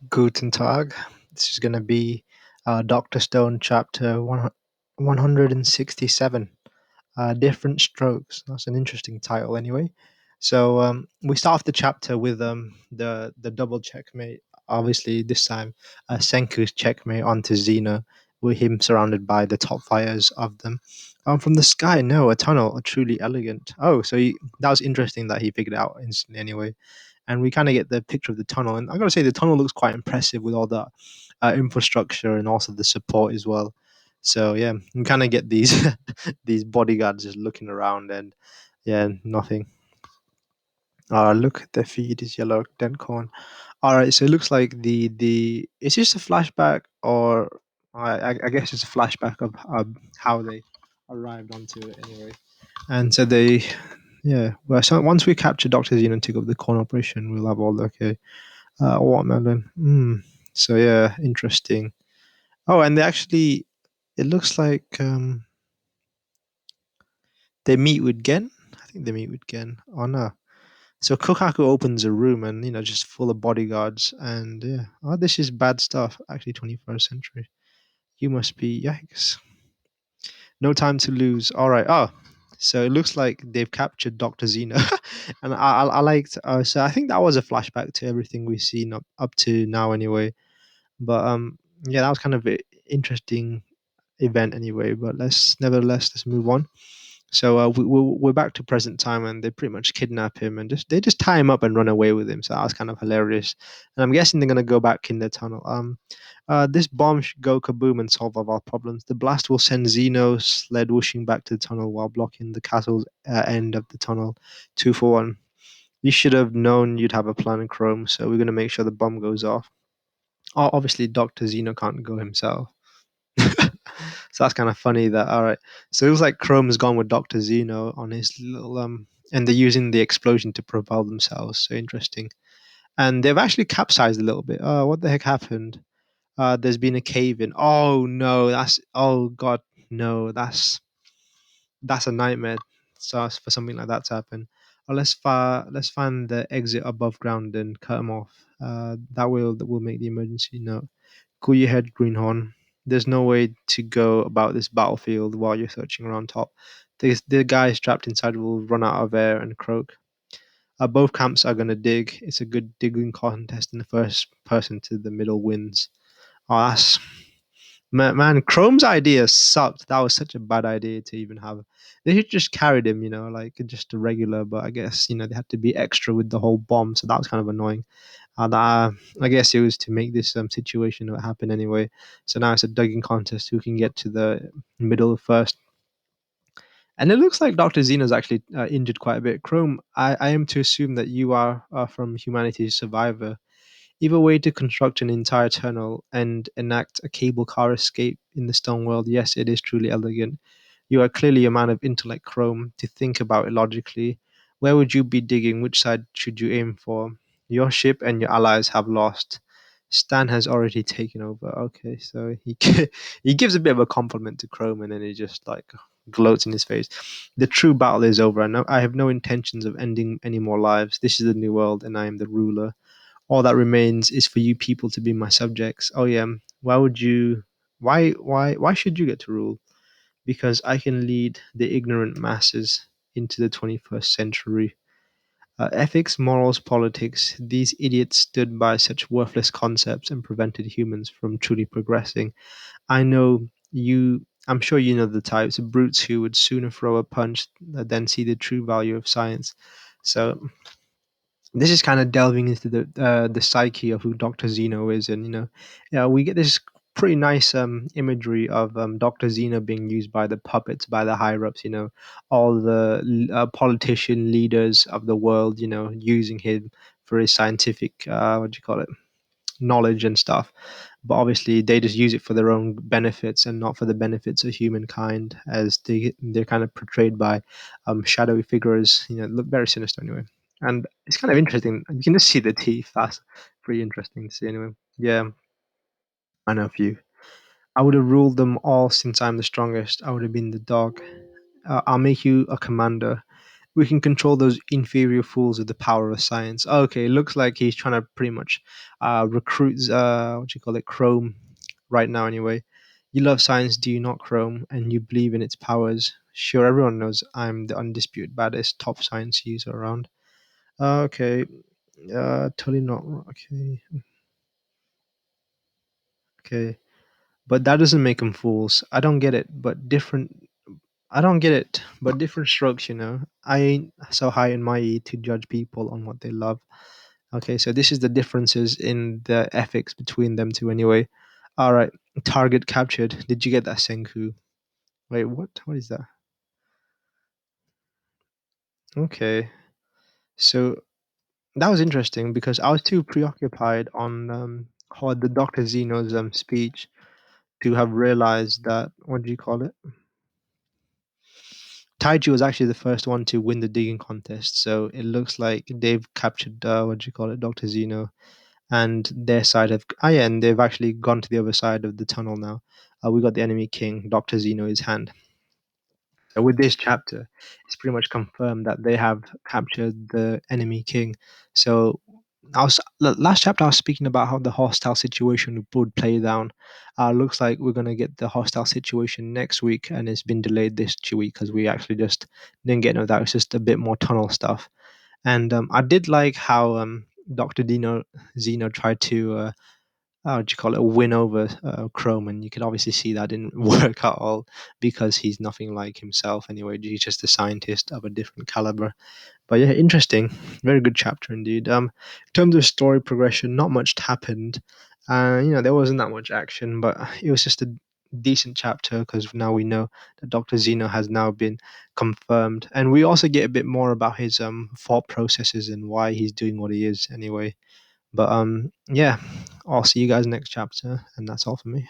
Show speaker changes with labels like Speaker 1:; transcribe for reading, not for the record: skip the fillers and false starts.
Speaker 1: Guten Tag. This is going to be Dr. Stone chapter 167. Different strokes. That's an interesting title, anyway. So we start off the chapter with the double checkmate. Obviously, this time Senku's checkmate onto Xena, with him surrounded by the top fighters of them. From the sky, no, a tunnel, a truly elegant. Oh, so that was interesting that he figured it out instantly, anyway. And we kind of get the picture of the tunnel, and I gotta say, the tunnel looks quite impressive with all the infrastructure and also the support as well. So yeah, you kind of get these these bodyguards just looking around and yeah, nothing. Look, the feed is yellow, dent corn. All right, so it looks like the is this a flashback or I guess it's a flashback of how they arrived onto it anyway. And so they, yeah, well, so once we capture Doctor Xeno and take over the corn operation, we'll have all the okay, watermelon. So yeah, interesting. Oh, and they actually, it looks like they meet with Gen. I think they meet with Gen. Oh no. So Kokaku opens a room and just full of bodyguards and yeah. Oh, this is bad stuff. Actually, 21st century. You must be yikes. No time to lose. All right. Oh, so it looks like they've captured Doctor Xeno, and I liked. So I think that was a flashback to everything we've seen up to now, anyway. But yeah, that was kind of an interesting event, anyway. But nevertheless, let's move on. So we're back to present time, and they pretty much kidnap him and just tie him up and run away with him. So that was kind of hilarious. And I'm guessing they're gonna go back in the tunnel. This bomb should go kaboom and solve all our problems. The blast will send Zeno's sled whooshing back to the tunnel while blocking the castle's end of the tunnel. 2 for 1. You should have known you'd have a plan in Chrome, so we're gonna make sure the bomb goes off. Obviously, Doctor Zeno can't go himself. So that's kind of funny that all right. So it was like Chrome's gone with Doctor Zeno on his little and they're using the explosion to propel themselves. So interesting. And they've actually capsized a little bit. Oh, what the heck happened? There's been a cave in. Oh no, oh god, no, that's a nightmare. So for something like that to happen. Let's find the exit above ground and cut them off. That will make the emergency note. Cool your head, Greenhorn. There's no way to go about this battlefield while you're searching around top. The guys trapped inside will run out of air and croak. Both camps are gonna dig. It's a good digging contest, and the first person to the middle wins. Oh, that's man. Chrome's idea sucked. That was such a bad idea to even have. They should just carried him, like just a regular. But I guess they had to be extra with the whole bomb, so that was kind of annoying. And I guess it was to make this situation happen anyway. So now it's a digging contest who can get to the middle first. And it looks like Dr. Xeno's actually injured quite a bit. Chrome, I am to assume that you are from Humanity's Survivor. Either way to construct an entire tunnel and enact a cable car escape in the stone world, yes, it is truly elegant. You are clearly a man of intellect, Chrome, to think about it logically. Where would you be digging? Which side should you aim for? Your ship and your allies have lost. Stan has already taken over. Okay, so he he gives a bit of a compliment to Chrome, and then he just like gloats in his face. The true battle is over. I have no intentions of ending any more lives. This is the new world, and I am the ruler. All that remains is for you people to be my subjects. Oh yeah, why would you? Why should you get to rule? Because I can lead the ignorant masses into the 21st century. Ethics, morals, politics, these idiots stood by such worthless concepts and prevented humans from truly progressing. I know I'm sure you know the types of brutes who would sooner throw a punch than see the true value of science. So this is kind of delving into the psyche of who Doctor Zeno is, and yeah, we get this pretty nice imagery of Doctor Zeno being used by the puppets, by the higher ups, all the politician leaders of the world, using him for his scientific what do you call it, knowledge and stuff. But obviously, they just use it for their own benefits and not for the benefits of humankind, as they're kind of portrayed by shadowy figures. Look very sinister anyway. And it's kind of interesting. You can just see the teeth. That's pretty interesting to see anyway. Yeah, I know a few. I would have ruled them all since I'm the strongest. I would have been the dog. I'll make you a commander. We can control those inferior fools with the power of science. Okay, looks like he's trying to pretty much recruit, what do you call it, Chrome right now anyway. You love science, do you not, Chrome? And you believe in its powers. Sure, everyone knows I'm the undisputed baddest top science user around. Okay, totally not. Okay, okay. But that doesn't make them fools. I don't get it. But different. I don't get it. But different strokes, you know. I ain't so high in my E to judge people on what they love. Okay, so this is the differences in the ethics between them two, anyway. All right, target captured. Did you get that, Senku? Wait, what? What is that? Okay, so that was interesting because I was too preoccupied on how the Doctor Zeno's speech to have realized that, what do you call it? Taiji was actually the first one to win the digging contest, so it looks like they've captured what do you call it, Doctor Zeno, and their side have yeah, and they've actually gone to the other side of the tunnel now. We got the enemy king, Doctor Zeno, his hand. So with this chapter, it's pretty much confirmed that they have captured the enemy king. So last chapter I was speaking about how the hostile situation would play down. Looks like we're gonna get the hostile situation next week, and it's been delayed this week because we actually just didn't get no that. It's just a bit more tunnel stuff. And I did like how Doctor Dino Zeno tried to how do you call it, win over Chrome, and you could obviously see that didn't work at all because he's nothing like himself anyway. He's just a scientist of a different caliber. But yeah, interesting, very good chapter indeed. In terms of story progression, not much happened. There wasn't that much action, but it was just a decent chapter because now we know that Dr. Zeno has now been confirmed, and we also get a bit more about his thought processes and why he's doing what he is anyway. But yeah, I'll see you guys next chapter, and that's all for me.